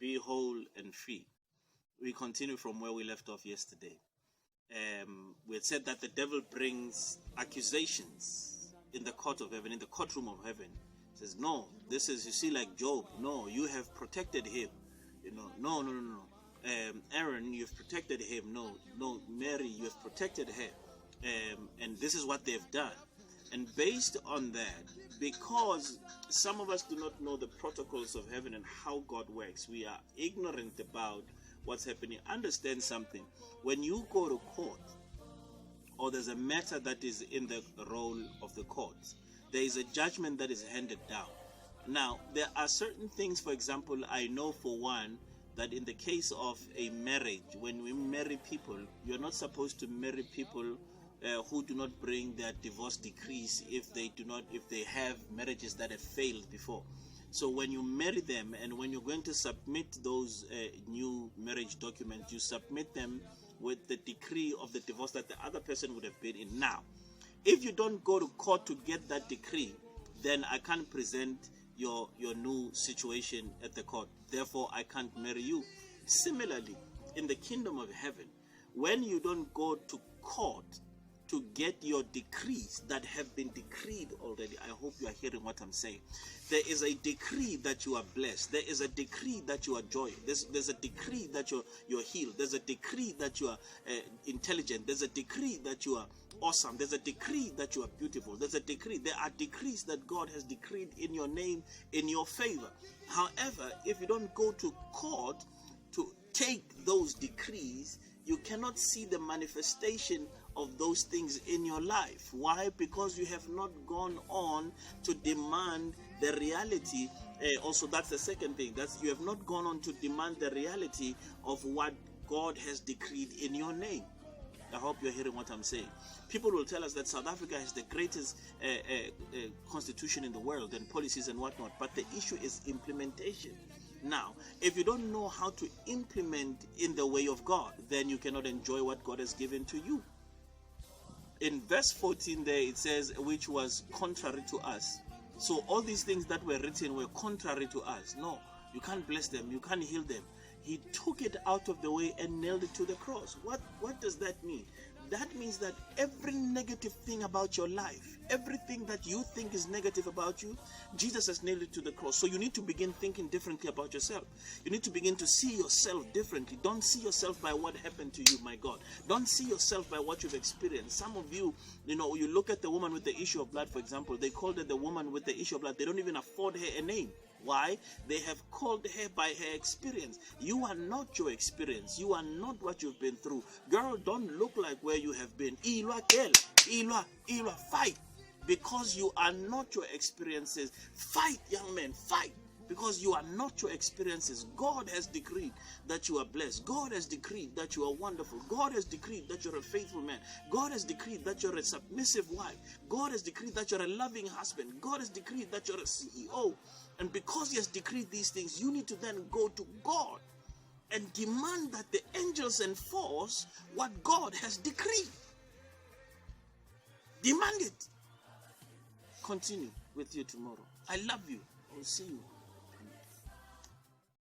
be whole and free. We continue from where we left off yesterday. We had said that the devil brings accusations in the court of heaven, in the courtroom of heaven. He says, no, this is, you see, like Job. No, you have protected him. No. Aaron, you've protected him. No, Mary, you have protected her. And this is what they've done. And based on that, because some of us do not know the protocols of heaven and how God works, we are ignorant about what's happening. Understand something. When you go to court, or there's a matter that is in the role of the courts, there is a judgment that is handed down. Now, there are certain things, for example, I know for one, that in the case of a marriage, when we marry people, you're not supposed to marry people who do not bring their divorce decrees if they have marriages that have failed before. So when you marry them and when you're going to submit those new marriage documents, you submit them with the decree of the divorce that the other person would have been in. Now, if you don't go to court to get that decree, then I can't present your new situation at the court. Therefore, I can't marry you. Similarly, in the kingdom of heaven, when you don't go to court to get your decrees that have been decreed already, I hope you are hearing what I'm saying. There is a decree that you are blessed. There is a decree that you are joyous. There's a decree that you're healed. There's a decree that you are intelligent. There's a decree that you are awesome. There's a decree that you are beautiful. There's a decree. There are decrees that God has decreed in your name, in your favor. However, if you don't go to court to take those decrees, you cannot see the manifestation of those things in your life. Why? Because you have not gone on to demand the reality. Also, that's the second thing. That's, you have not gone on to demand the reality of what God has decreed in your name. I hope you're hearing what I'm saying. People will tell us that South Africa has the greatest constitution in the world and policies and whatnot, but the issue is implementation. Now, if you don't know how to implement in the way of God, then you cannot enjoy what God has given to you. In verse 14 there, it says, which was contrary to us. So all these things that were written were contrary to us. No, you can't bless them. You can't heal them. He took it out of the way and nailed it to the cross. What does that mean? That means that every negative thing about your life, everything that you think is negative about you, Jesus has nailed it to the cross. So you need to begin thinking differently about yourself. You need to begin to see yourself differently. Don't see yourself by what happened to you, my God. Don't see yourself by what you've experienced. Some of you, you look at the woman with the issue of blood, for example. They called her the woman with the issue of blood. They don't even afford her a name. Why? They have called her by her experience. You are not your experience. You are not what you've been through. Girl, don't look like where you have been. Ilwa girl, Ilwa, fight. Because you are not your experiences. Fight, young man, fight. Because you are not your experiences. God has decreed that you are blessed. God has decreed that you are wonderful. God has decreed that you're a faithful man. God has decreed that you're a submissive wife. God has decreed that you're a loving husband. God has decreed that you're a CEO. And because he has decreed these things, you need to then go to God and demand that the angels enforce what God has decreed. Demand it. Continue with you tomorrow. I love you. I will see you.